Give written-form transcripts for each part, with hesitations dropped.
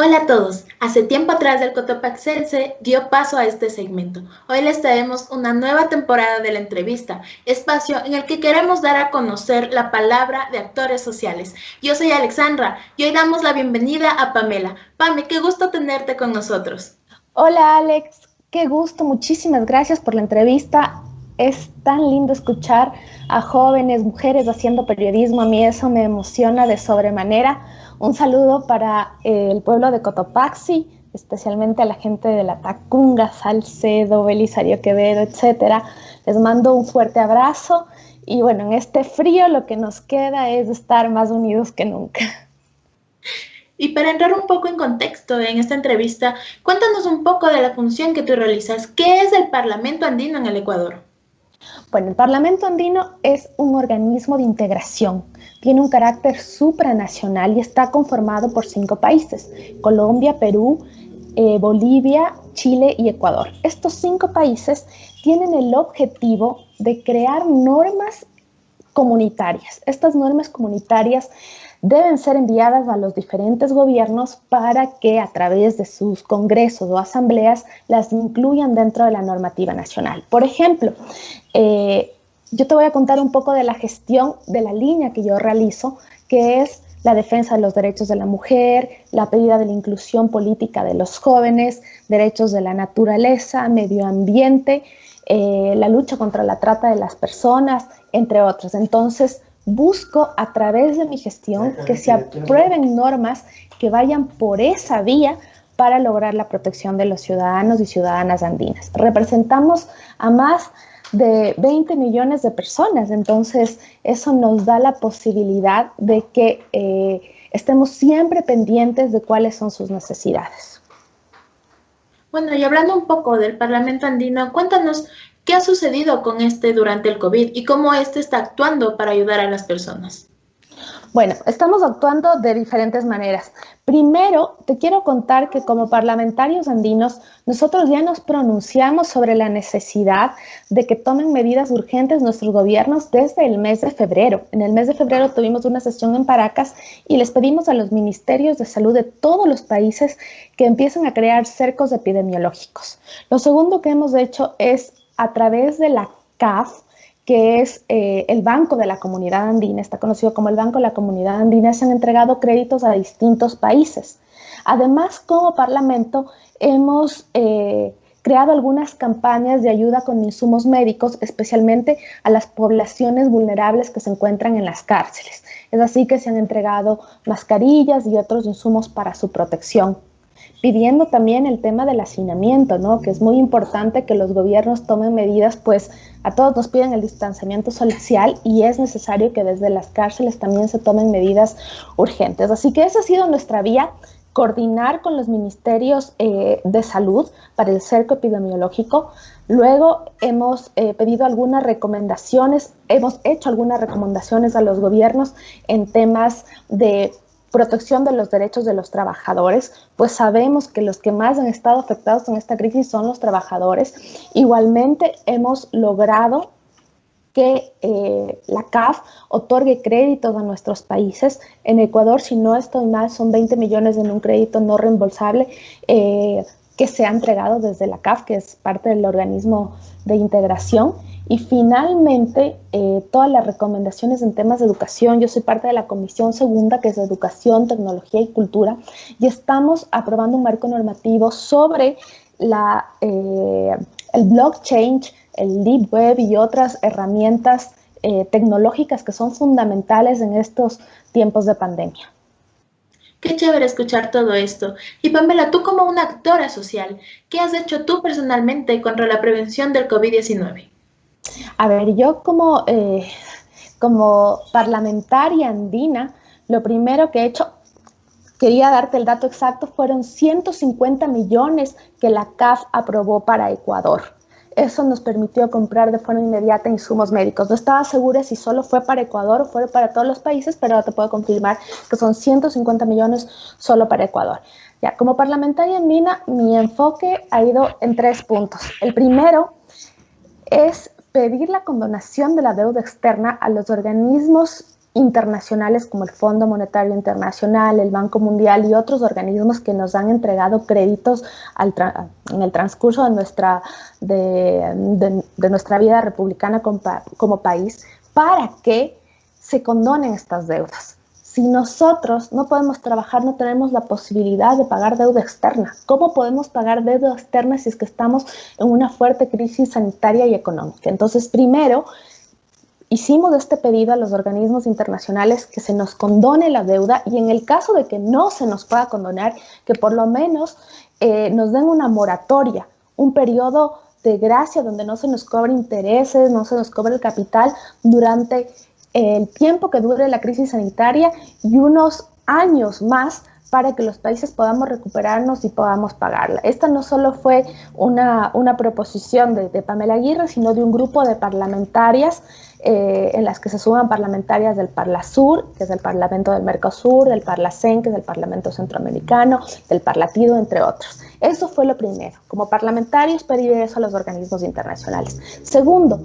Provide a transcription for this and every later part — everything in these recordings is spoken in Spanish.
Hola a todos. Hace tiempo atrás el Cotopaxense dio paso a este segmento. Hoy les traemos una nueva temporada de la entrevista, espacio en el que queremos dar a conocer la palabra de actores sociales. Yo soy Alexandra y hoy damos la bienvenida a Pamela. Pame, qué gusto tenerte con nosotros. Hola Alex, qué gusto, muchísimas gracias por la entrevista. Es tan lindo escuchar a jóvenes, mujeres haciendo periodismo, a mí eso me emociona de sobremanera. Un saludo para el pueblo de Cotopaxi, especialmente a la gente de la Tacunga, Salcedo, Belisario Quevedo, etcétera. Les mando un fuerte abrazo y bueno, en este frío lo que nos queda es estar más unidos que nunca. Y para entrar un poco en contexto en esta entrevista, cuéntanos un poco de la función que tú realizas. ¿Qué es el Parlamento Andino en el Ecuador? Bueno, el Parlamento Andino es un organismo de integración, tiene un carácter supranacional y está conformado por 5 países: Colombia, Perú, Bolivia, Chile y Ecuador. Estos 5 países tienen el objetivo de crear normas comunitarias. Estas normas comunitarias deben ser enviadas a los diferentes gobiernos para que a través de sus congresos o asambleas las incluyan dentro de la normativa nacional. Por ejemplo, yo te voy a contar un poco de la gestión de la línea que yo realizo, que es la defensa de los derechos de la mujer, la pedida de la inclusión política de los jóvenes, derechos de la naturaleza, medio ambiente, la lucha contra la trata de las personas, entre otros. Entonces, busco a través de mi gestión que se aprueben normas que vayan por esa vía para lograr la protección de los ciudadanos y ciudadanas andinas. Representamos a más de 20 millones de personas, entonces eso nos da la posibilidad de que estemos siempre pendientes de cuáles son sus necesidades. Bueno, y hablando un poco del Parlamento Andino, cuéntanos qué ha sucedido con este durante el COVID y cómo este está actuando para ayudar a las personas. Bueno, estamos actuando de diferentes maneras. Primero, te quiero contar que como parlamentarios andinos, nosotros ya nos pronunciamos sobre la necesidad de que tomen medidas urgentes nuestros gobiernos desde el mes de febrero. En el mes de febrero tuvimos una sesión en Paracas y les pedimos a los ministerios de salud de todos los países que empiecen a crear cercos epidemiológicos. Lo segundo que hemos hecho es a través de la CAF, que es el Banco de la Comunidad Andina, está conocido como el Banco de la Comunidad Andina, se han entregado créditos a distintos países. Además, como Parlamento, hemos creado algunas campañas de ayuda con insumos médicos, especialmente a las poblaciones vulnerables que se encuentran en las cárceles. Es así que se han entregado mascarillas y otros insumos para su protección, pidiendo también el tema del hacinamiento, ¿no? Que es muy importante que los gobiernos tomen medidas, pues a todos nos piden el distanciamiento social y es necesario que desde las cárceles también se tomen medidas urgentes. Así que esa ha sido nuestra vía, coordinar con los ministerios de salud para el cerco epidemiológico. Luego hemos pedido algunas recomendaciones, hemos hecho algunas recomendaciones a los gobiernos en temas de protección de los derechos de los trabajadores, pues sabemos que los que más han estado afectados en esta crisis son los trabajadores. Igualmente hemos logrado que la CAF otorgue créditos a nuestros países. En Ecuador, si no estoy mal, son 20 millones en un crédito no reembolsable que se ha entregado desde la CAF, que es parte del organismo de integración. Y finalmente, todas las recomendaciones en temas de educación. Yo soy parte de la Comisión Segunda, que es de Educación, Tecnología y Cultura, y estamos aprobando un marco normativo sobre el blockchain, el deep web y otras herramientas tecnológicas que son fundamentales en estos tiempos de pandemia. Qué chévere escuchar todo esto. Y Pamela, tú como una actora social, ¿qué has hecho tú personalmente contra la prevención del COVID-19? A ver, yo como parlamentaria andina, lo primero que he hecho, quería darte el dato exacto, fueron 150 millones que la CAF aprobó para Ecuador. Eso nos permitió comprar de forma inmediata insumos médicos. No estaba segura si solo fue para Ecuador o fue para todos los países, pero ahora te puedo confirmar que son 150 millones solo para Ecuador. Ya, como parlamentaria andina, mi enfoque ha ido en 3 puntos. El primero es pedir la condonación de la deuda externa a los organismos internacionales como el Fondo Monetario Internacional, el Banco Mundial y otros organismos que nos han entregado créditos en el transcurso de nuestra vida republicana como país para que se condonen estas deudas. Si nosotros no podemos trabajar, no tenemos la posibilidad de pagar deuda externa. ¿Cómo podemos pagar deuda externa si es que estamos en una fuerte crisis sanitaria y económica? Entonces, primero, hicimos este pedido a los organismos internacionales que se nos condone la deuda y en el caso de que no se nos pueda condonar, que por lo menos nos den una moratoria, un periodo de gracia donde no se nos cobre intereses, no se nos cobre el capital durante el tiempo que dure la crisis sanitaria y unos años más para que los países podamos recuperarnos y podamos pagarla. Esta no solo fue una proposición de Pamela Aguirre, sino de un grupo de parlamentarias en las que se suman parlamentarias del Parlasur, que es el Parlamento del Mercosur, del Parlacen, que es el Parlamento Centroamericano, del Parlatido, entre otros. Eso fue lo primero. Como parlamentarios, pedir eso a los organismos internacionales. Segundo,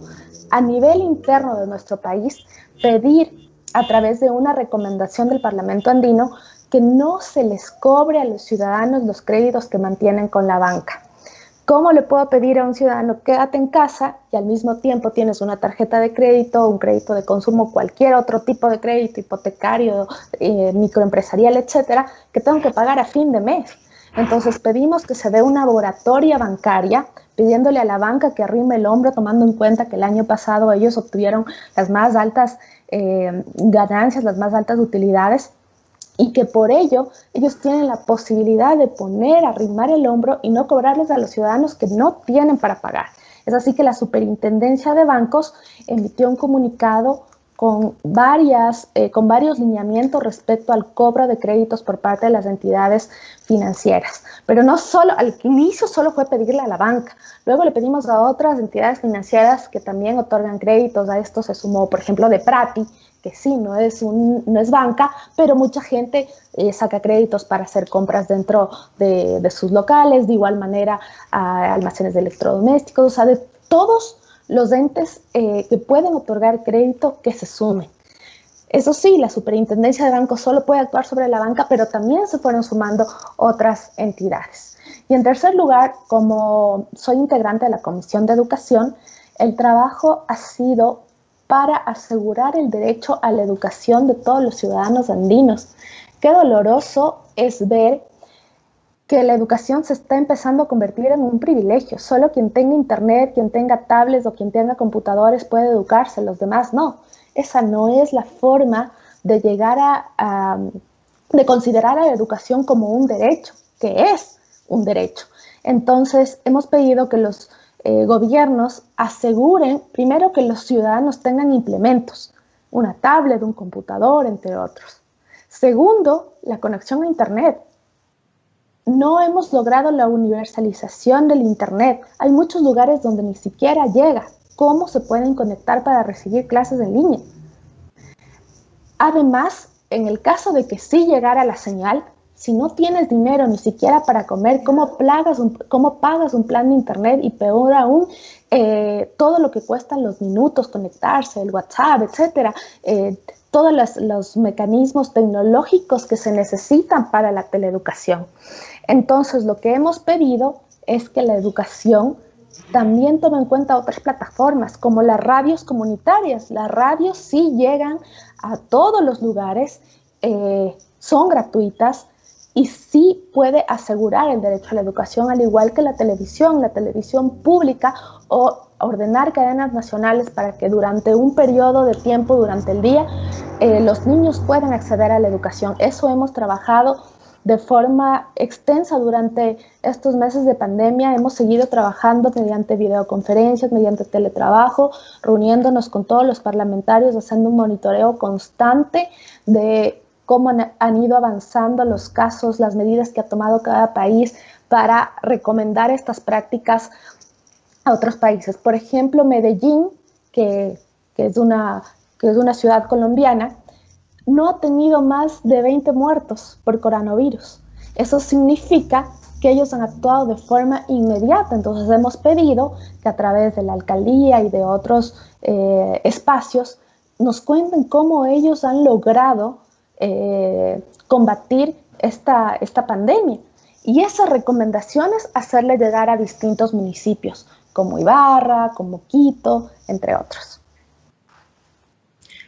a nivel interno de nuestro país, pedir a través de una recomendación del Parlamento andino que no se les cobre a los ciudadanos los créditos que mantienen con la banca. ¿Cómo le puedo pedir a un ciudadano quédate en casa y al mismo tiempo tienes una tarjeta de crédito, un crédito de consumo, cualquier otro tipo de crédito, hipotecario, microempresarial, etcétera, que tengo que pagar a fin de mes? Entonces pedimos que se dé una moratoria bancaria, pidiéndole a la banca que arrime el hombro, tomando en cuenta que el año pasado ellos obtuvieron las más altas ganancias, las más altas utilidades, y que por ello ellos tienen la posibilidad de arrimar el hombro y no cobrarles a los ciudadanos que no tienen para pagar. Es así que la Superintendencia de Bancos emitió un comunicado con varios lineamientos respecto al cobro de créditos por parte de las entidades financieras. Pero no solo, al inicio solo fue pedirle a la banca, luego le pedimos a otras entidades financieras que también otorgan créditos. A esto se sumó, por ejemplo, de Prati, que sí, no es banca, pero mucha gente saca créditos para hacer compras dentro de sus locales, de igual manera a almacenes de electrodomésticos, o sea, de todos los entes que pueden otorgar crédito que se sumen. Eso sí, la Superintendencia de Bancos solo puede actuar sobre la banca, pero también se fueron sumando otras entidades. Y en tercer lugar, como soy integrante de la Comisión de Educación, el trabajo ha sido para asegurar el derecho a la educación de todos los ciudadanos andinos. Qué doloroso es ver que la educación se está empezando a convertir en un privilegio. Solo quien tenga internet, quien tenga tablets o quien tenga computadores puede educarse, los demás no. Esa no es la forma de llegar de considerar a la educación como un derecho, que es un derecho. Entonces, hemos pedido que los gobiernos aseguren, primero, que los ciudadanos tengan implementos, una tablet, un computador, entre otros. Segundo, la conexión a internet. No hemos logrado la universalización del internet. Hay muchos lugares donde ni siquiera llega. ¿Cómo se pueden conectar para recibir clases en línea? Además, en el caso de que sí llegara la señal, si no tienes dinero ni siquiera para comer, ¿cómo pagas un plan de internet? Y peor aún, todo lo que cuestan los minutos, conectarse, el WhatsApp, etcétera, todos los mecanismos tecnológicos que se necesitan para la teleeducación. Entonces, lo que hemos pedido es que la educación también tome en cuenta otras plataformas, como las radios comunitarias. Las radios sí llegan a todos los lugares, son gratuitas, y sí puede asegurar el derecho a la educación, al igual que la televisión pública, o ordenar cadenas nacionales para que durante un periodo de tiempo, durante el día, los niños puedan acceder a la educación. Eso hemos trabajado de forma extensa durante estos meses de pandemia. Hemos seguido trabajando mediante videoconferencias, mediante teletrabajo, reuniéndonos con todos los parlamentarios, haciendo un monitoreo constante de cómo han ido avanzando los casos, las medidas que ha tomado cada país para recomendar estas prácticas a otros países. Por ejemplo, Medellín, que es una ciudad colombiana, no ha tenido más de 20 muertos por coronavirus. Eso significa que ellos han actuado de forma inmediata. Entonces hemos pedido que a través de la alcaldía y de otros espacios nos cuenten cómo ellos han logrado combatir esta pandemia. Y esas recomendaciones hacerle llegar a distintos municipios, como Ibarra, como Quito, entre otros.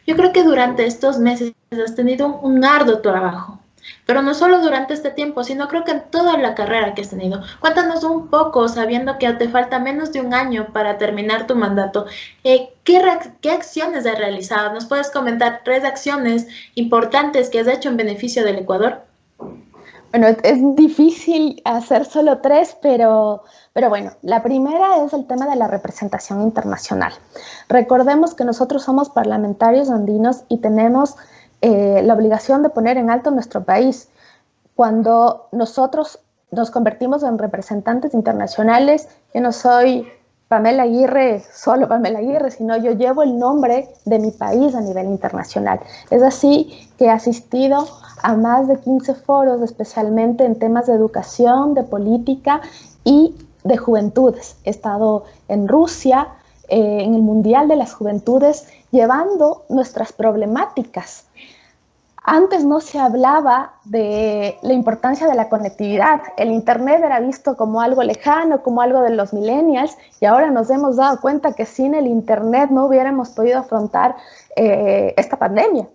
Yo creo que durante estos meses has tenido un arduo trabajo, pero no solo durante este tiempo, sino creo que en toda la carrera que has tenido. Cuéntanos un poco, sabiendo que te falta menos de un año para terminar tu mandato, ¿qué acciones has realizado? ¿Nos puedes comentar 3 acciones importantes que has hecho en beneficio del Ecuador? Bueno, es difícil hacer solo 3, pero bueno, la primera es el tema de la representación internacional. Recordemos que nosotros somos parlamentarios andinos y tenemos la obligación de poner en alto nuestro país. Cuando nosotros nos convertimos en representantes internacionales, yo no soy Pamela Aguirre, solo Pamela Aguirre, sino yo llevo el nombre de mi país a nivel internacional. Es así que he asistido a más de 15 foros, especialmente en temas de educación, de política y de juventudes. He estado en Rusia, en el Mundial de las Juventudes, llevando nuestras problemáticas. Antes no se hablaba de la importancia de la conectividad. El Internet era visto como algo lejano, como algo de los millennials, y ahora nos hemos dado cuenta que sin el Internet no hubiéramos podido afrontar esta pandemia.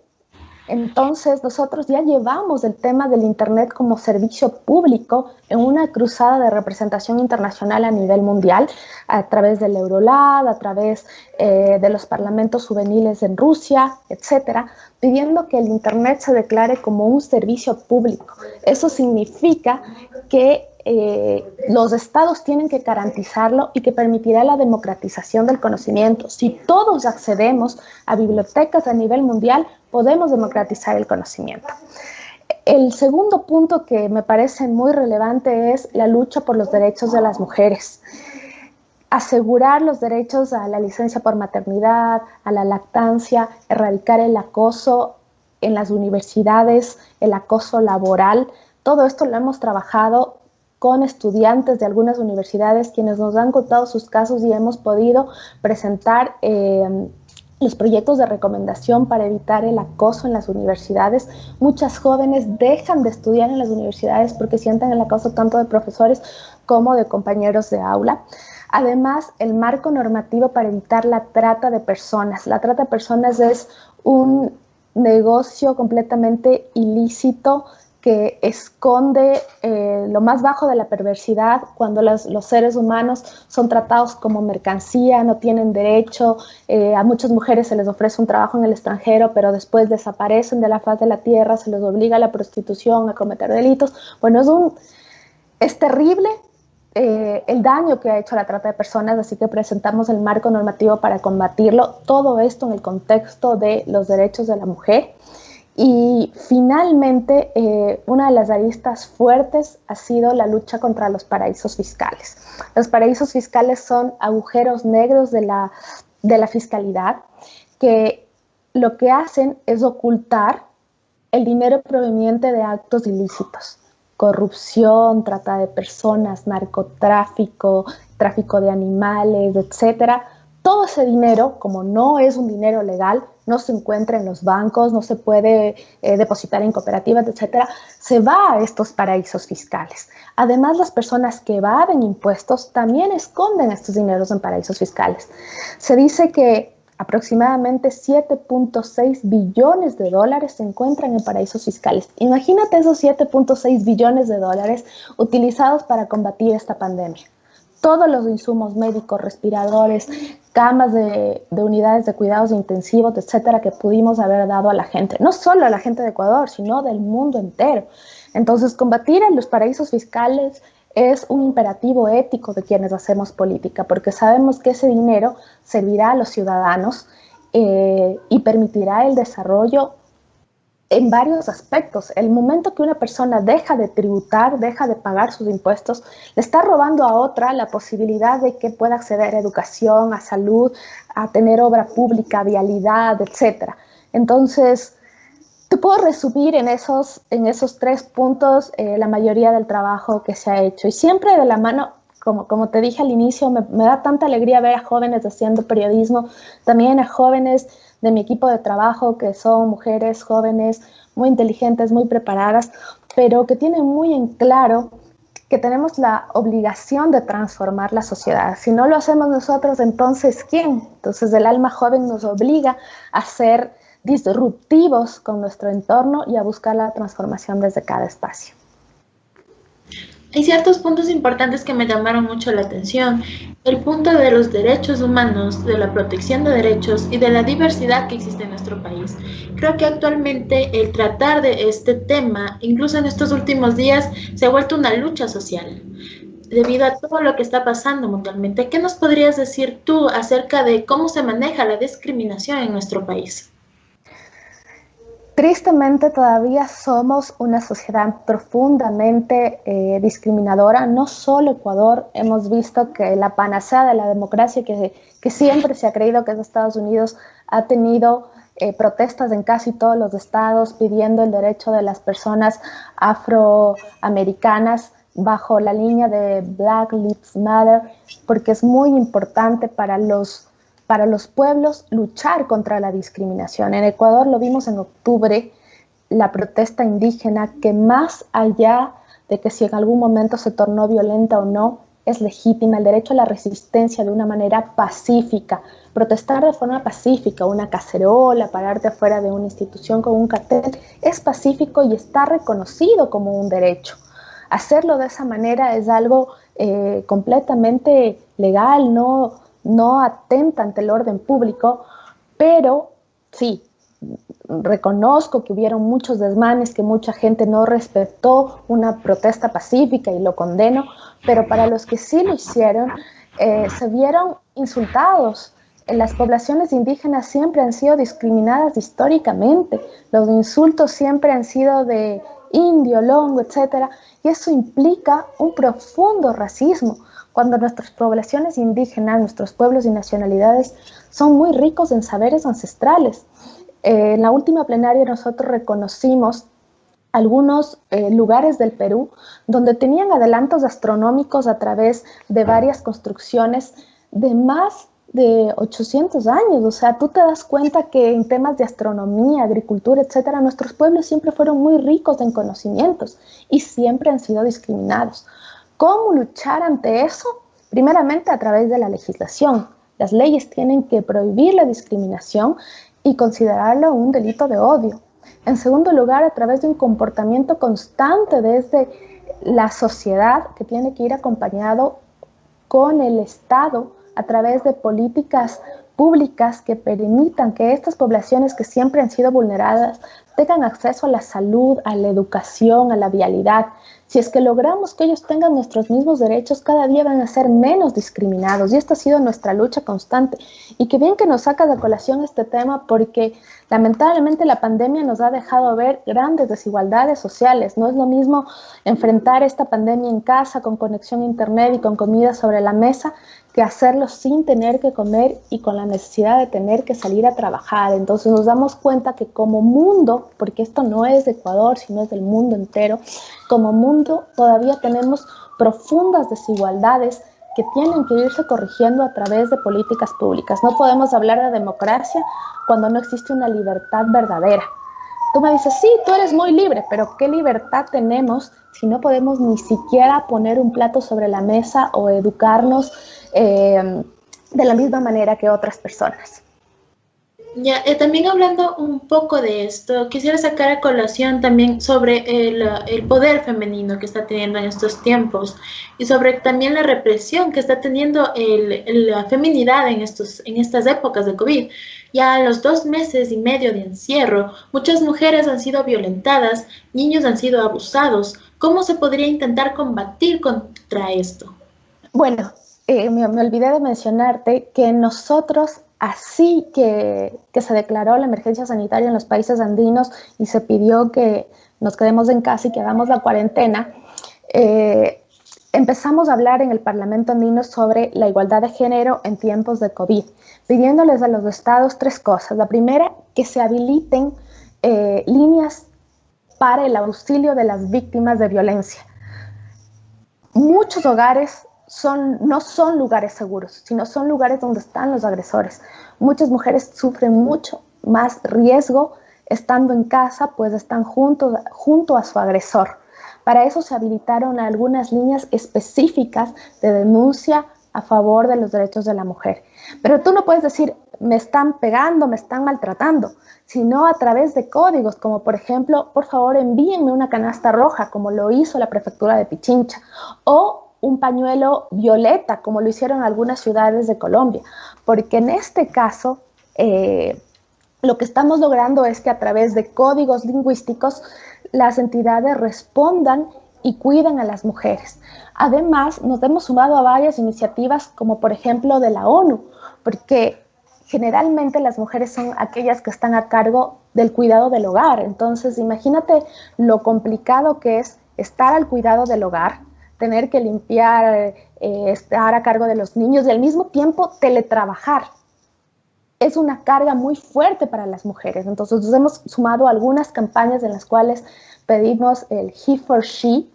Entonces, nosotros ya llevamos el tema del Internet como servicio público en una cruzada de representación internacional a nivel mundial, a través del Eurolab, a través de los parlamentos juveniles en Rusia, etcétera, pidiendo que el Internet se declare como un servicio público. Eso significa que los estados tienen que garantizarlo y que permitirá la democratización del conocimiento. Si todos accedemos a bibliotecas a nivel mundial, podemos democratizar el conocimiento. El segundo punto que me parece muy relevante es la lucha por los derechos de las mujeres. Asegurar los derechos a la licencia por maternidad, a la lactancia, erradicar el acoso en las universidades, el acoso laboral. Todo esto lo hemos trabajado con estudiantes de algunas universidades quienes nos han contado sus casos y hemos podido presentar los proyectos de recomendación para evitar el acoso en las universidades. Muchas jóvenes dejan de estudiar en las universidades porque sienten el acoso tanto de profesores como de compañeros de aula. Además, el marco normativo para evitar la trata de personas. La trata de personas es un negocio completamente ilícito que esconde lo más bajo de la perversidad cuando los seres humanos son tratados como mercancía, no tienen derecho. A muchas mujeres se les ofrece un trabajo en el extranjero, pero después desaparecen de la faz de la tierra, se les obliga a la prostitución, a cometer delitos. Bueno, es terrible el daño que ha hecho la trata de personas, así que presentamos el marco normativo para combatirlo. Todo esto en el contexto de los derechos de la mujer. Y finalmente, una de las aristas fuertes ha sido la lucha contra los paraísos fiscales. Los paraísos fiscales son agujeros negros de la fiscalidad que lo que hacen es ocultar el dinero proveniente de actos ilícitos. Corrupción, trata de personas, narcotráfico, tráfico de animales, etcétera. Todo ese dinero, como no es un dinero legal, no se encuentra en los bancos, no se puede depositar en cooperativas, etcétera, se va a estos paraísos fiscales. Además, las personas que evaden impuestos también esconden estos dineros en paraísos fiscales. Se dice que aproximadamente 7.6 billones de dólares se encuentran en paraísos fiscales. Imagínate esos 7.6 billones de dólares utilizados para combatir esta pandemia. Todos los insumos médicos, respiradores, camas de unidades de cuidados intensivos, etcétera, que pudimos haber dado a la gente, no solo a la gente de Ecuador, sino del mundo entero. Entonces, combatir en los paraísos fiscales es un imperativo ético de quienes hacemos política, porque sabemos que ese dinero servirá a los ciudadanos y permitirá el desarrollo en varios aspectos. El momento que una persona deja de tributar, deja de pagar sus impuestos, le está robando a otra la posibilidad de que pueda acceder a educación, a salud, a tener obra pública, vialidad, etc. Entonces, te puedo resumir en esos 3 puntos la mayoría del trabajo que se ha hecho. Y siempre de la mano, como te dije al inicio, me da tanta alegría ver a jóvenes haciendo periodismo, también a jóvenes de mi equipo de trabajo, que son mujeres jóvenes, muy inteligentes, muy preparadas, pero que tienen muy en claro que tenemos la obligación de transformar la sociedad. Si no lo hacemos nosotros, entonces ¿quién? Entonces el alma joven nos obliga a ser disruptivos con nuestro entorno y a buscar la transformación desde cada espacio. Hay ciertos puntos importantes que me llamaron mucho la atención. El punto de los derechos humanos, de la protección de derechos y de la diversidad que existe en nuestro país. Creo que actualmente el tratar de este tema, incluso en estos últimos días, se ha vuelto una lucha social debido a todo lo que está pasando mundialmente. ¿Qué nos podrías decir tú acerca de cómo se maneja la discriminación en nuestro país? Tristemente todavía somos una sociedad profundamente discriminadora. No solo Ecuador, hemos visto que la panacea de la democracia que siempre se ha creído que es Estados Unidos ha tenido protestas en casi todos los estados pidiendo el derecho de las personas afroamericanas bajo la línea de Black Lives Matter, porque es muy importante para los pueblos luchar contra la discriminación. En Ecuador lo vimos en octubre, la protesta indígena, que más allá de que si en algún momento se tornó violenta o no, es legítima, el derecho a la resistencia de una manera pacífica, protestar de forma pacífica, una cacerola, pararte afuera de una institución con un cartel, es pacífico y está reconocido como un derecho. Hacerlo de esa manera es algo completamente legal, no atenta ante el orden público, pero sí, reconozco que hubieron muchos desmanes, que mucha gente no respetó una protesta pacífica y lo condeno, pero para los que sí lo hicieron, se vieron insultados. Las poblaciones indígenas siempre han sido discriminadas históricamente, los insultos siempre han sido de indio, longo, etcétera, y eso implica un profundo racismo. Cuando nuestras poblaciones indígenas, nuestros pueblos y nacionalidades son muy ricos en saberes ancestrales. En la última plenaria nosotros reconocimos algunos lugares del Perú donde tenían adelantos astronómicos a través de varias construcciones de más de 800 años. O sea, tú te das cuenta que en temas de astronomía, agricultura, etcétera, nuestros pueblos siempre fueron muy ricos en conocimientos y siempre han sido discriminados. ¿Cómo luchar ante eso? Primeramente a través de la legislación. Las leyes tienen que prohibir la discriminación y considerarlo un delito de odio. En segundo lugar, a través de un comportamiento constante desde la sociedad que tiene que ir acompañado con el Estado a través de políticas públicas que permitan que estas poblaciones que siempre han sido vulneradas tengan acceso a la salud, a la educación, a la vialidad. Si es que logramos que ellos tengan nuestros mismos derechos, cada día van a ser menos discriminados. Y esta ha sido nuestra lucha constante. Y qué bien que nos sacas a colación este tema, porque lamentablemente la pandemia nos ha dejado ver grandes desigualdades sociales. No es lo mismo enfrentar esta pandemia en casa, con conexión a internet y con comida sobre la mesa, que hacerlo sin tener que comer y con la necesidad de tener que salir a trabajar. Entonces nos damos cuenta que como mundo, porque esto no es de Ecuador, sino es del mundo entero, como mundo todavía tenemos profundas desigualdades que tienen que irse corrigiendo a través de políticas públicas. No podemos hablar de democracia cuando no existe una libertad verdadera. Tú me dices, sí, tú eres muy libre, pero ¿qué libertad tenemos si no podemos ni siquiera poner un plato sobre la mesa o educarnos de la misma manera que otras personas? Ya, también hablando un poco de esto, quisiera sacar a colación también sobre el poder femenino que está teniendo en estos tiempos y sobre también la represión que está teniendo la feminidad en estas épocas de COVID. Ya a los 2 meses y medio de encierro, muchas mujeres han sido violentadas, niños han sido abusados. ¿Cómo se podría intentar combatir contra esto? Bueno, me olvidé de mencionarte que nosotros, así que se declaró la emergencia sanitaria en los países andinos y se pidió que nos quedemos en casa y que hagamos la cuarentena, empezamos a hablar en el Parlamento andino sobre la igualdad de género en tiempos de COVID, pidiéndoles a los estados 3 cosas. La primera, que se habiliten líneas para el auxilio de las víctimas de violencia. Muchos hogares no son lugares seguros, sino son lugares donde están los agresores. Muchas mujeres sufren mucho más riesgo estando en casa, pues están junto a su agresor. Para eso se habilitaron algunas líneas específicas de denuncia a favor de los derechos de la mujer. Pero tú no puedes decir, me están pegando, me están maltratando, sino a través de códigos, como por ejemplo, por favor envíenme una canasta roja, como lo hizo la prefectura de Pichincha, o un pañuelo violeta, como lo hicieron algunas ciudades de Colombia, porque en este caso lo que estamos logrando es que a través de códigos lingüísticos las entidades respondan y cuiden a las mujeres. Además, nos hemos sumado a varias iniciativas, como por ejemplo de la ONU, porque generalmente las mujeres son aquellas que están a cargo del cuidado del hogar. Entonces, imagínate lo complicado que es estar al cuidado del hogar, tener que limpiar, estar a cargo de los niños y al mismo tiempo teletrabajar. Es una carga muy fuerte para las mujeres. Entonces nos hemos sumado a algunas campañas en las cuales pedimos el He for She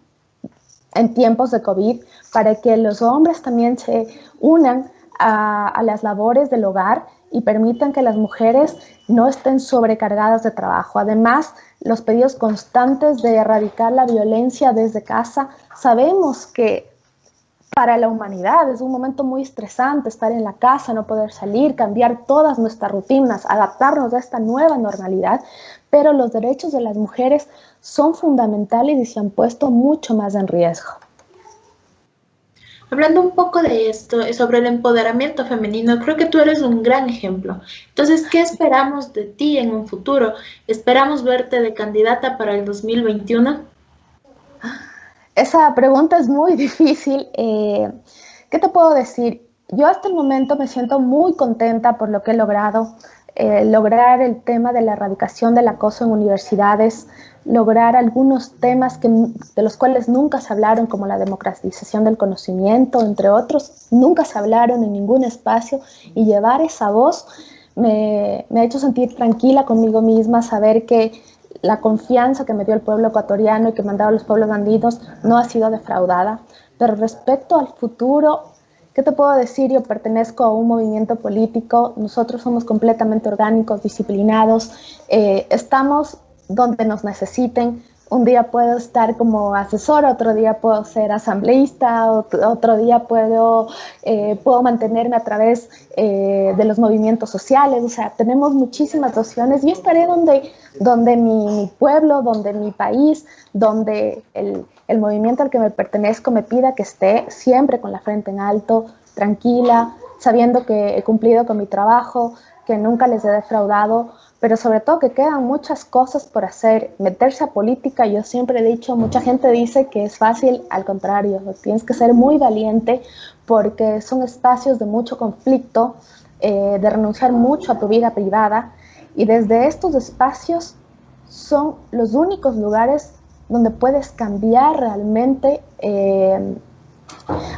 en tiempos de COVID para que los hombres también se unan a las labores del hogar y permitan que las mujeres no estén sobrecargadas de trabajo. Además, los pedidos constantes de erradicar la violencia desde casa. Sabemos que para la humanidad es un momento muy estresante estar en la casa, no poder salir, cambiar todas nuestras rutinas, adaptarnos a esta nueva normalidad, pero los derechos de las mujeres son fundamentales y se han puesto mucho más en riesgo. Hablando un poco de esto, sobre el empoderamiento femenino, creo que tú eres un gran ejemplo. Entonces, ¿qué esperamos de ti en un futuro? ¿Esperamos verte de candidata para el 2021? Esa pregunta es muy difícil. ¿Qué te puedo decir? Yo hasta el momento me siento muy contenta por lo que he logrado. Lograr el tema de la erradicación del acoso en universidades, lograr algunos temas de los cuales nunca se hablaron, como la democratización del conocimiento, entre otros, nunca se hablaron en ningún espacio, y llevar esa voz me ha hecho sentir tranquila conmigo misma, saber que la confianza que me dio el pueblo ecuatoriano y que me han dado los pueblos andinos no ha sido defraudada. Pero respecto al futuro, ¿qué te puedo decir? Yo pertenezco a un movimiento político, nosotros somos completamente orgánicos, disciplinados, estamos donde nos necesiten. Un día puedo estar como asesora, otro día puedo ser asambleísta, otro día puedo mantenerme a través de los movimientos sociales. O sea, tenemos muchísimas opciones y estaré donde mi pueblo, donde mi país, donde el movimiento al que me pertenezco me pida que esté, siempre con la frente en alto, tranquila, sabiendo que he cumplido con mi trabajo, que nunca les he defraudado, pero sobre todo que quedan muchas cosas por hacer. Meterse a política, yo siempre he dicho, mucha gente dice que es fácil, al contrario, tienes que ser muy valiente porque son espacios de mucho conflicto, de renunciar mucho a tu vida privada, y desde estos espacios son los únicos lugares donde puedes cambiar realmente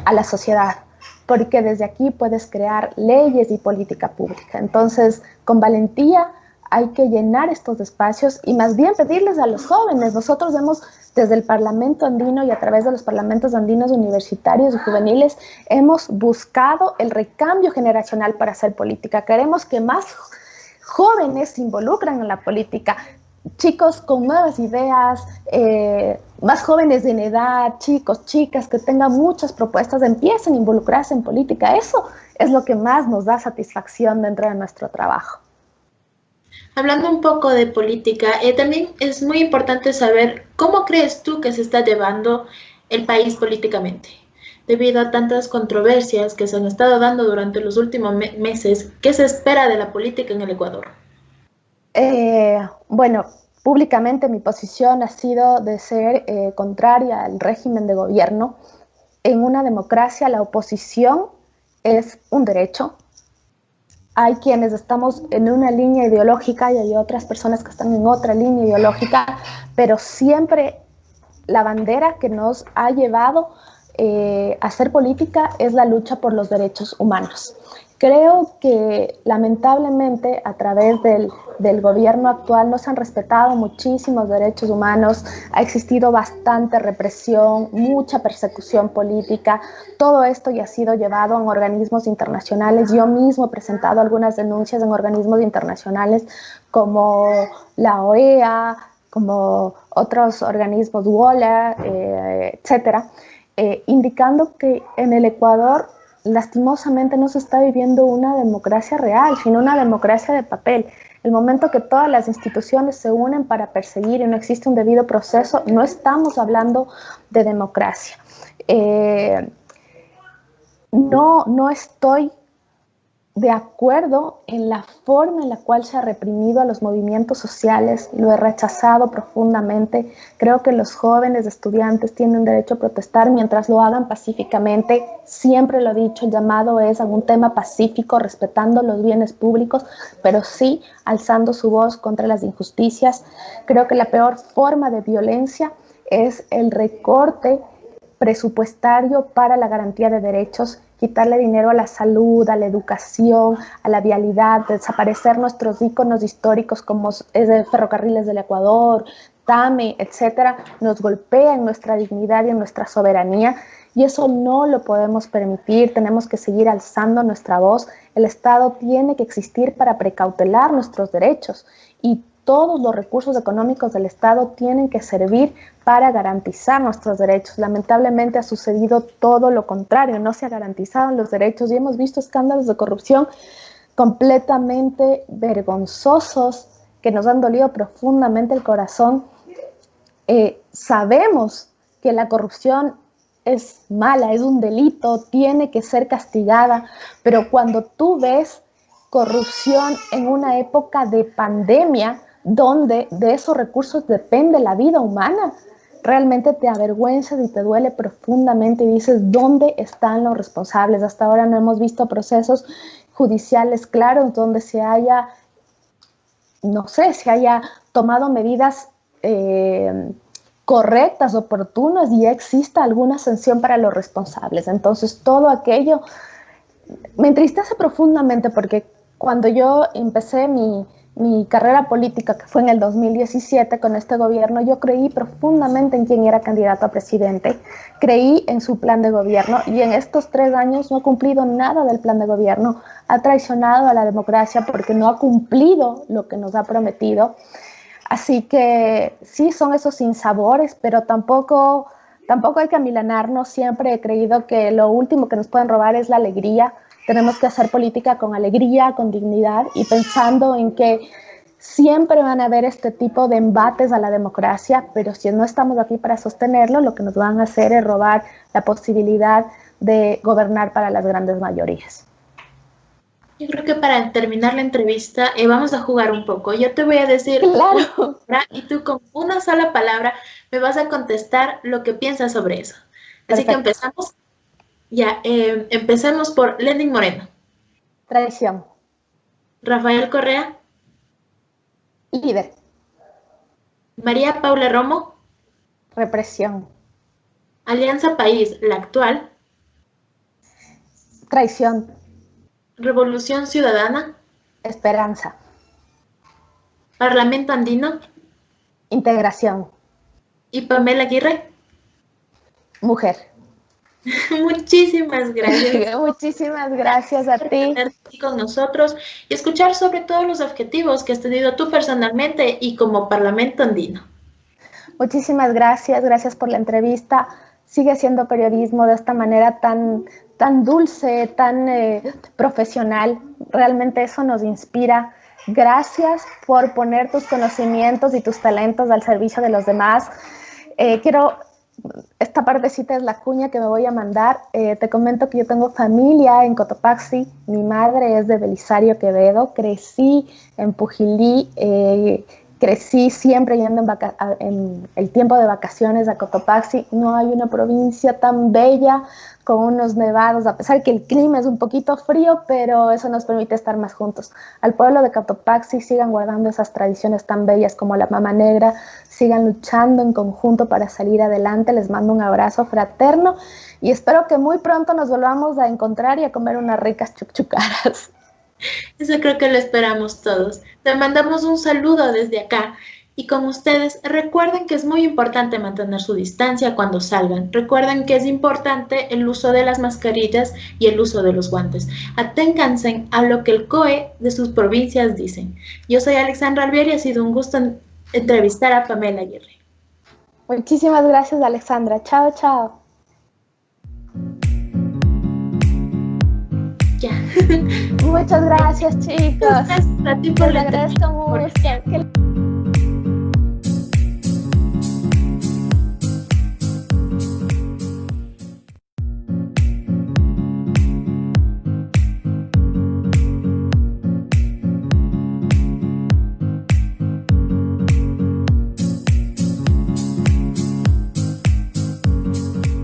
a la sociedad, porque desde aquí puedes crear leyes y política pública. Entonces, con valentía hay que llenar estos espacios y más bien pedirles a los jóvenes. Nosotros hemos, desde el Parlamento Andino y a través de los parlamentos andinos universitarios y juveniles, hemos buscado el recambio generacional para hacer política. Queremos que más jóvenes se involucren en la política, chicos con nuevas ideas, más jóvenes en edad, chicos, chicas que tengan muchas propuestas, empiecen a involucrarse en política. Eso es lo que más nos da satisfacción dentro de nuestro trabajo. Hablando un poco de política, también es muy importante saber cómo crees tú que se está llevando el país políticamente. Debido a tantas controversias que se han estado dando durante los últimos meses, ¿qué se espera de la política en el Ecuador? Bueno, públicamente mi posición ha sido de ser contraria al régimen de gobierno. En una democracia la oposición es un derecho. Hay quienes estamos en una línea ideológica y hay otras personas que están en otra línea ideológica, pero siempre la bandera que nos ha llevado a hacer política es la lucha por los derechos humanos. Creo que lamentablemente a través del gobierno actual no se han respetado muchísimos derechos humanos, ha existido bastante represión, mucha persecución política, todo esto ya ha sido llevado en organismos internacionales. Yo mismo he presentado algunas denuncias en organismos internacionales como la OEA, como otros organismos, WOLA, etcétera, indicando que en el Ecuador lastimosamente no se está viviendo una democracia real, sino una democracia de papel. El momento que todas las instituciones se unen para perseguir y no existe un debido proceso, no estamos hablando de democracia. No estoy de acuerdo en la forma en la cual se ha reprimido a los movimientos sociales, lo he rechazado profundamente. Creo que los jóvenes estudiantes tienen derecho a protestar mientras lo hagan pacíficamente. Siempre lo he dicho, el llamado es a un tema pacífico, respetando los bienes públicos, pero sí alzando su voz contra las injusticias. Creo que la peor forma de violencia es el recorte presupuestario para la garantía de derechos, quitarle dinero a la salud, a la educación, a la vialidad, desaparecer nuestros íconos históricos como es de Ferrocarriles del Ecuador, TAME, etcétera, nos golpea en nuestra dignidad y en nuestra soberanía, y eso no lo podemos permitir. Tenemos que seguir alzando nuestra voz. El Estado tiene que existir para precautelar nuestros derechos, y todos los recursos económicos del Estado tienen que servir para garantizar nuestros derechos. Lamentablemente ha sucedido todo lo contrario, no se han garantizado los derechos y hemos visto escándalos de corrupción completamente vergonzosos que nos han dolido profundamente el corazón. Sabemos que la corrupción es mala, es un delito, tiene que ser castigada, pero cuando tú ves corrupción en una época de pandemia, donde de esos recursos depende la vida humana, realmente te avergüenzas y te duele profundamente y dices, ¿dónde están los responsables? Hasta ahora no hemos visto procesos judiciales claros donde se haya tomado medidas correctas, oportunas, y exista alguna sanción para los responsables. Entonces, todo aquello me entristece profundamente, porque cuando yo empecé mi carrera política, que fue en el 2017 con este gobierno, yo creí profundamente en quien era candidato a presidente, creí en su plan de gobierno, y en estos 3 años no ha cumplido nada del plan de gobierno, ha traicionado a la democracia porque no ha cumplido lo que nos ha prometido. Así que sí, son esos sinsabores, pero tampoco hay que amilanarnos. Siempre he creído que lo último que nos pueden robar es la alegría. Tenemos que hacer política con alegría, con dignidad, y pensando en que siempre van a haber este tipo de embates a la democracia, pero si no estamos aquí para sostenerlo, lo que nos van a hacer es robar la posibilidad de gobernar para las grandes mayorías. Yo creo que para terminar la entrevista vamos a jugar un poco. Yo te voy a decir claro, y tú con una sola palabra me vas a contestar lo que piensas sobre eso. Así perfecto. Que empezamos. Ya, empecemos por Lenín Moreno. Traición. Rafael Correa. Líder. María Paula Romo. Represión. Alianza País, la actual. Traición. Revolución Ciudadana. Esperanza. Parlamento Andino. Integración. Y Pamela Aguirre. Mujer. Muchísimas gracias. Muchísimas gracias a ti. Tener aquí con nosotros y escuchar sobre todos los objetivos que has tenido tú personalmente y como Parlamento Andino. Muchísimas gracias por la entrevista. Sigue haciendo periodismo de esta manera tan dulce, tan profesional. Realmente eso nos inspira. Gracias por poner tus conocimientos y tus talentos al servicio de los demás. Esta partecita es la cuña que me voy a mandar. Te comento que yo tengo familia en Cotopaxi. Mi madre es de Belisario Quevedo. Crecí en Pujilí. Crecí siempre yendo en el tiempo de vacaciones a Cotopaxi. No hay una provincia tan bella con unos nevados, a pesar que el clima es un poquito frío, pero eso nos permite estar más juntos. Al pueblo de Cotopaxi, sigan guardando esas tradiciones tan bellas como la mama negra, sigan luchando en conjunto para salir adelante. Les mando un abrazo fraterno y espero que muy pronto nos volvamos a encontrar y a comer unas ricas chucchucaras. Eso creo que lo esperamos todos. Te mandamos un saludo desde acá. Y con ustedes, recuerden que es muy importante mantener su distancia cuando salgan. Recuerden que es importante el uso de las mascarillas y el uso de los guantes. Aténganse a lo que el COE de sus provincias dicen. Yo soy Alexandra Alvier y ha sido un gusto entrevistar a Pamela Aguirre. Muchísimas gracias, Alexandra. Chao, chao. Ya. Muchas gracias, chicos. Gracias a ti por les agradezco mucho.